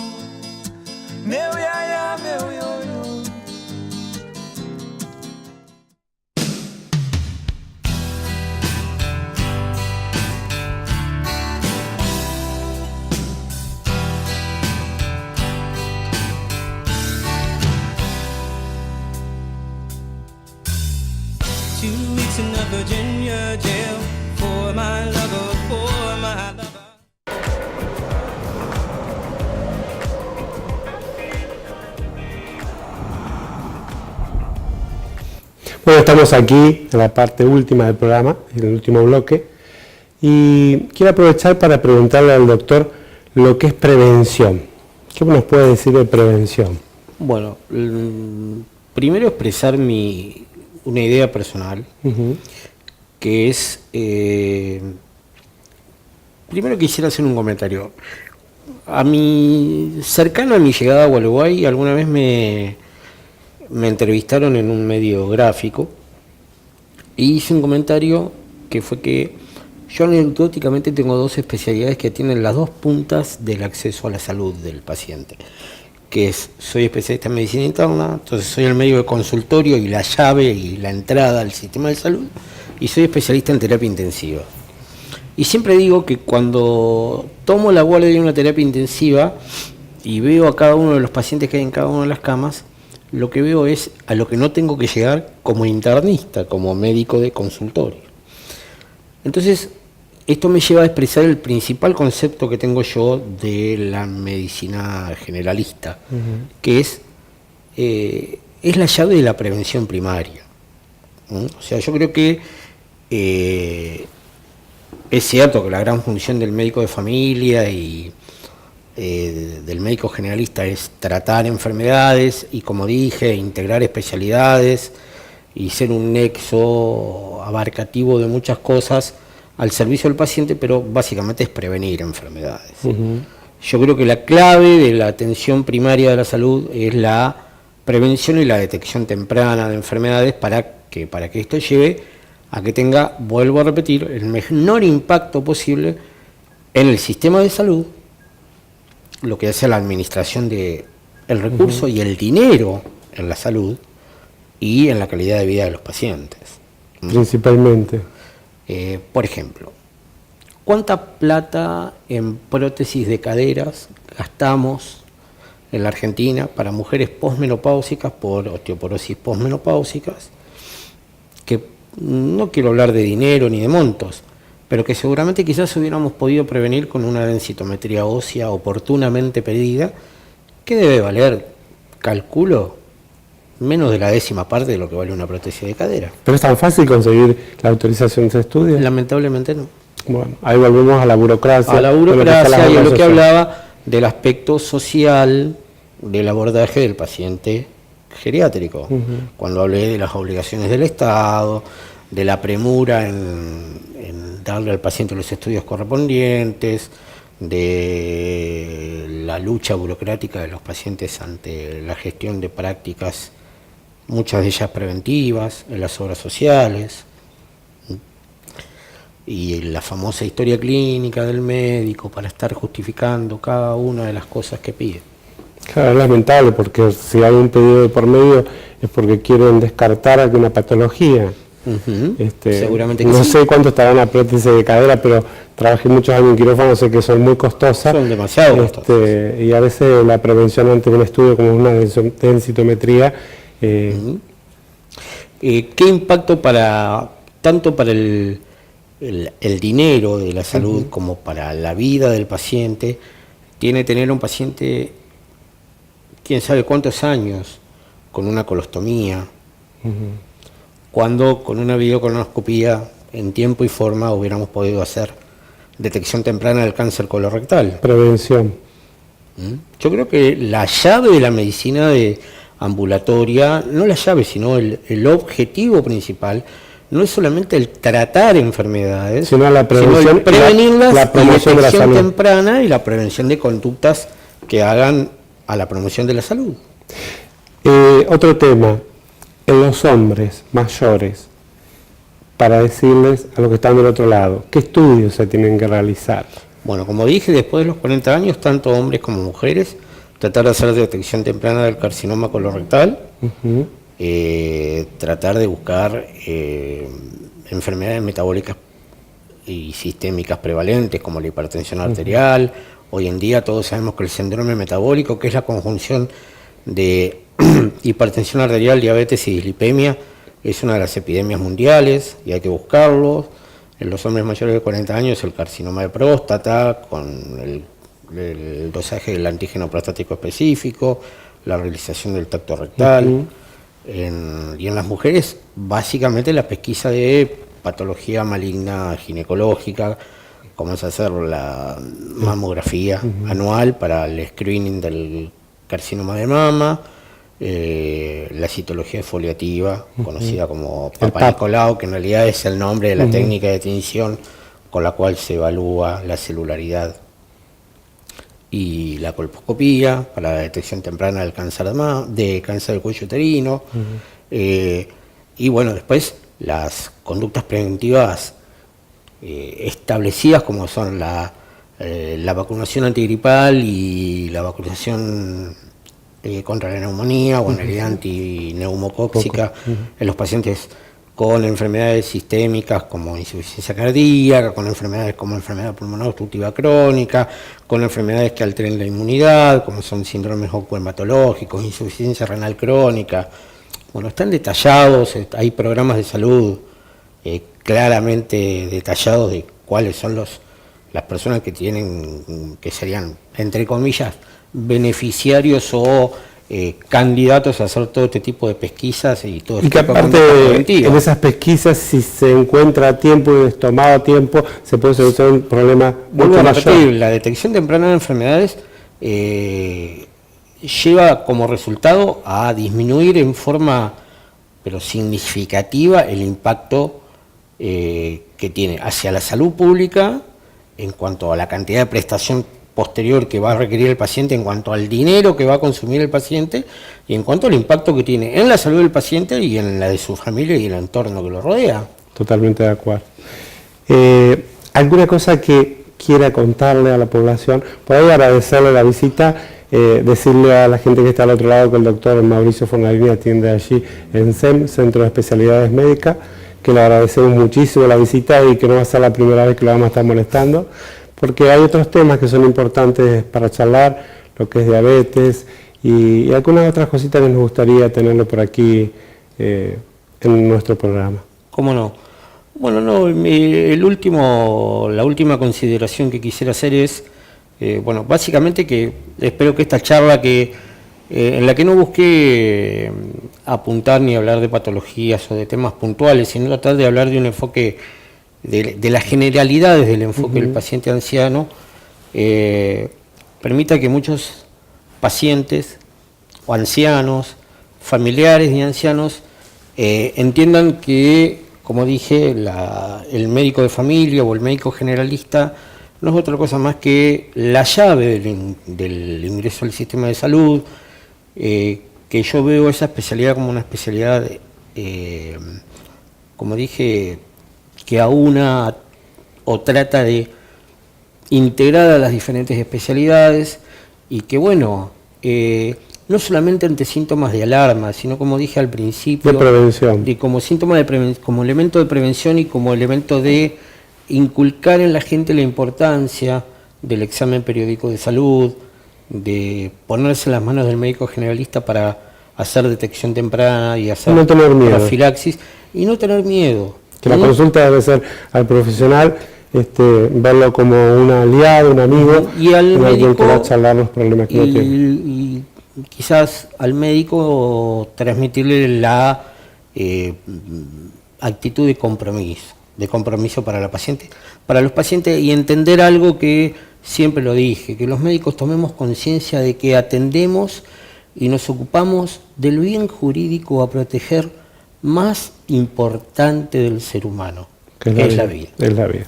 G: meu iaiá, meu ioiô.
H: In the Virginia jail for my lover, for my lover.
B: Bueno, estamos aquí en la parte última del programa, en el último bloque, y quiero aprovechar para preguntarle al doctor lo que es prevención. ¿Qué nos puede decir de prevención?
C: Bueno, primero expresar una idea personal, que es, primero quisiera hacer un comentario. Cercano a mi llegada a Gualeguay, alguna vez me entrevistaron en un medio gráfico y hice un comentario que fue que yo anecdóticamente tengo dos especialidades que tienen las dos puntas del acceso a la salud del paciente, que es, soy especialista en medicina interna, entonces soy el médico de consultorio y la llave y la entrada al sistema de salud, y soy especialista en terapia intensiva. Y siempre digo que cuando tomo la guardia de una terapia intensiva y veo a cada uno de los pacientes que hay en cada una de las camas, lo que veo es a lo que no tengo que llegar como internista, como médico de consultorio. Entonces, esto me lleva a expresar el principal concepto que tengo yo de la medicina generalista, que es la llave de la prevención primaria. O sea, yo creo que es cierto que la gran función del médico de familia y del médico generalista es tratar enfermedades y, como dije, integrar especialidades y ser un nexo abarcativo de muchas cosas al servicio del paciente, pero básicamente es prevenir enfermedades. Yo creo que la clave de la atención primaria de la salud es la prevención y la detección temprana de enfermedades para que esto lleve a que tenga, vuelvo a repetir, el menor impacto posible en el sistema de salud, lo que hace la administración del recurso y el dinero en la salud y en la calidad de vida de los pacientes.
B: Principalmente.
C: Por ejemplo, ¿cuánta plata en prótesis de caderas gastamos en la Argentina para mujeres posmenopáusicas por osteoporosis posmenopáusicas? Que no quiero hablar de dinero ni de montos, pero que seguramente quizás hubiéramos podido prevenir con una densitometría ósea oportunamente pedida, que debe valer, calculo, menos de la 10ª parte de lo que vale una prótesis de cadera.
B: ¿Pero es tan fácil conseguir la autorización de ese estudio?
C: Lamentablemente no.
B: Bueno, ahí volvemos a la burocracia.
C: A la burocracia y a lo que hablaba del aspecto social del abordaje del paciente geriátrico. Cuando hablé de las obligaciones del Estado, de la premura en darle al paciente los estudios correspondientes, de la lucha burocrática de los pacientes ante la gestión de prácticas, muchas de ellas preventivas, en las obras sociales, y la famosa historia clínica del médico para estar justificando cada una de las cosas que pide.
B: Claro, es lamentable porque si hay un pedido de por medio es porque quieren descartar alguna patología.
C: Seguramente que
B: no
C: sí.
B: sé cuánto estará una prótesis de cadera, pero trabajé muchos años en quirófano, sé que son muy costosas.
C: Son demasiado costosas.
B: Y a veces la prevención ante un estudio como una densitometría.
C: ¿Qué impacto tanto para el dinero de la salud como para la vida del paciente tiene tener un paciente, quién sabe cuántos años, con una colostomía, cuando con una videocolonoscopía en tiempo y forma hubiéramos podido hacer detección temprana del cáncer colorectal?
B: Prevención.
C: Yo creo que la llave de la medicina ambulatoria, no la llave, sino el objetivo principal, no es solamente el tratar enfermedades,
B: sino la prevención,
C: sino el prevenirlas,
B: la promoción
C: y detección
B: de la salud
C: temprana y la prevención de conductas que hagan a la promoción de la salud.
B: Otro tema, en los hombres mayores, para decirles a los que están del otro lado, ¿qué estudios se tienen que realizar?
C: Bueno, como dije, después de los 40 años, tanto hombres como mujeres, tratar de hacer detección temprana del carcinoma colorectal, tratar de buscar enfermedades metabólicas y sistémicas prevalentes como la hipertensión arterial. Hoy en día todos sabemos que el síndrome metabólico, que es la conjunción de hipertensión arterial, diabetes y dislipemia, es una de las epidemias mundiales y hay que buscarlo. En los hombres mayores de 40 años el carcinoma de próstata con el dosaje del antígeno prostático específico, la realización del tacto rectal. Y en las mujeres, básicamente la pesquisa de patología maligna ginecológica, como es hacer la mamografía anual para el screening del carcinoma de mama, la citología foliativa, conocida como Papa Nicolau, que en realidad es el nombre de la técnica de tinción con la cual se evalúa la celularidad, y la colposcopía para la detección temprana del cáncer de cáncer del cuello uterino. Y bueno, después las conductas preventivas establecidas, como son la vacunación antigripal y la vacunación contra la neumonía o en realidad antineumocóxica en los pacientes con enfermedades sistémicas como insuficiencia cardíaca, con enfermedades como enfermedad pulmonar obstructiva crónica, con enfermedades que alteren la inmunidad, como son síndromes oncohematológicos, insuficiencia renal crónica. Bueno, están detallados, hay programas de salud claramente detallados de cuáles son las personas que serían, entre comillas, beneficiarios o candidatos a hacer todo este tipo de pesquisas y todo
B: y que aparte en esas pesquisas, si se encuentra a tiempo y es tomado a tiempo, se puede solucionar un problema mucho mayor.
C: La detección temprana de enfermedades lleva como resultado a disminuir en forma pero significativa el impacto que tiene hacia la salud pública en cuanto a la cantidad de prestación posterior que va a requerir el paciente en cuanto al dinero que va a consumir el paciente y en cuanto al impacto que tiene en la salud del paciente y en la de su familia y el entorno que lo rodea.
B: Totalmente de acuerdo. ¿Alguna cosa que quiera contarle a la población? Por ahí agradecerle la visita, decirle a la gente que está al otro lado que el doctor Mauricio Fornalini atiende allí en CEM, Centro de Especialidades Médicas, que le agradecemos muchísimo la visita y que no va a ser la primera vez que lo vamos a estar molestando, porque hay otros temas que son importantes para charlar, lo que es diabetes y algunas otras cositas que nos gustaría tenerlo por aquí en nuestro programa.
C: ¿Cómo no? Bueno, no, la última consideración que quisiera hacer es, bueno, básicamente que espero que esta charla en la que no busqué apuntar ni hablar de patologías o de temas puntuales, sino tratar de hablar de un enfoque, de las generalidades del enfoque del paciente anciano, permita que muchos pacientes o ancianos, familiares de ancianos, entiendan que, como dije, el médico de familia o el médico generalista no es otra cosa más que la llave del ingreso al sistema de salud, que yo veo esa especialidad como una especialidad, como dije, que aúna o trata de integrar a las diferentes especialidades y que, bueno, no solamente ante síntomas de alarma, sino, como dije al principio,
B: de prevención,
C: como síntoma como elemento de prevención y como elemento de inculcar en la gente la importancia del examen periódico de salud, de ponerse en las manos del médico generalista para hacer detección temprana y hacer profilaxis y no tener miedo.
B: Que la consulta debe ser al profesional, verlo como un aliado, un amigo,
C: y al médico,
B: que va a charlar los problemas que uno tiene.
C: Y quizás al médico transmitirle la actitud de compromiso para la paciente, para los pacientes, y entender algo que siempre lo dije, que los médicos tomemos conciencia de que atendemos y nos ocupamos del bien jurídico a proteger más importante del ser humano, que es la vida.
B: Es la vida.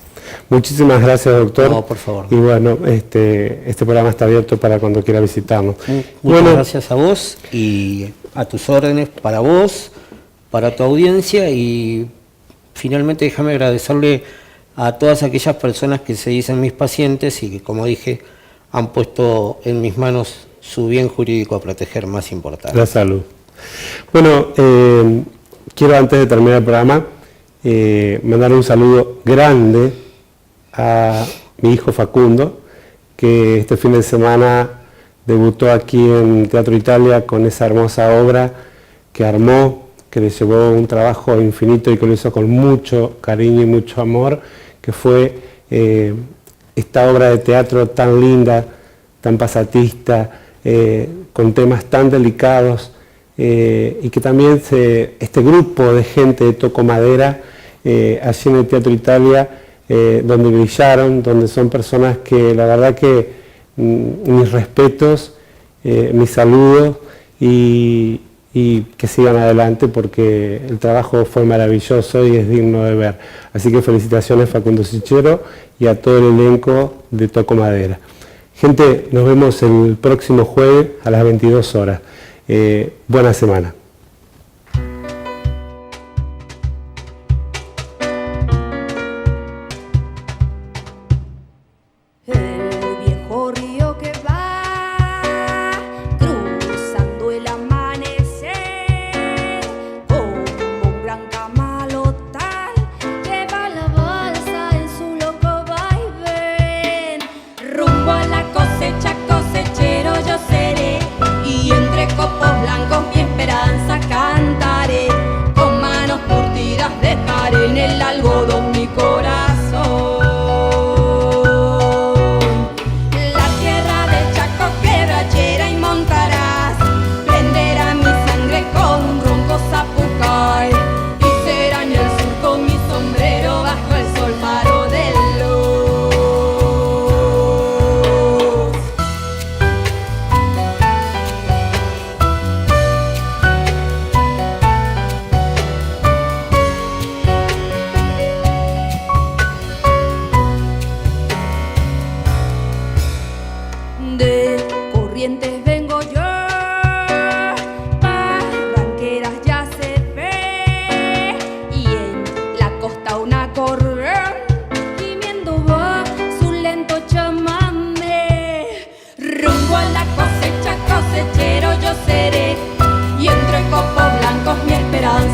B: Muchísimas gracias, doctor.
C: No, por favor.
B: Y bueno, este programa está abierto para cuando quiera visitarnos.
C: Muchas gracias a vos y a tus órdenes, para vos, para tu audiencia, y finalmente déjame agradecerle a todas aquellas personas que se dicen mis pacientes y que, como dije, han puesto en mis manos su bien jurídico a proteger más importante.
B: La salud. Bueno, quiero, antes de terminar el programa, mandar un saludo grande a mi hijo Facundo, que este fin de semana debutó aquí en Teatro Italia con esa hermosa obra que armó, que le llevó un trabajo infinito y que lo hizo con mucho cariño y mucho amor, que fue esta obra de teatro tan linda, tan pasatista, con temas tan delicados, y que también este grupo de gente de Toco Madera, allí en el Teatro Italia, donde brillaron, donde son personas que la verdad que mis respetos, mis saludos y que sigan adelante, porque el trabajo fue maravilloso y es digno de ver. Así que felicitaciones, Facundo Sichero, y a todo el elenco de Toco Madera. Gente, nos vemos el próximo jueves a las 22 horas. Buena semana.
A: Cosechero yo seré, y entre copos blancos mi esperanza seré. Y entre copos blancos mi esperanza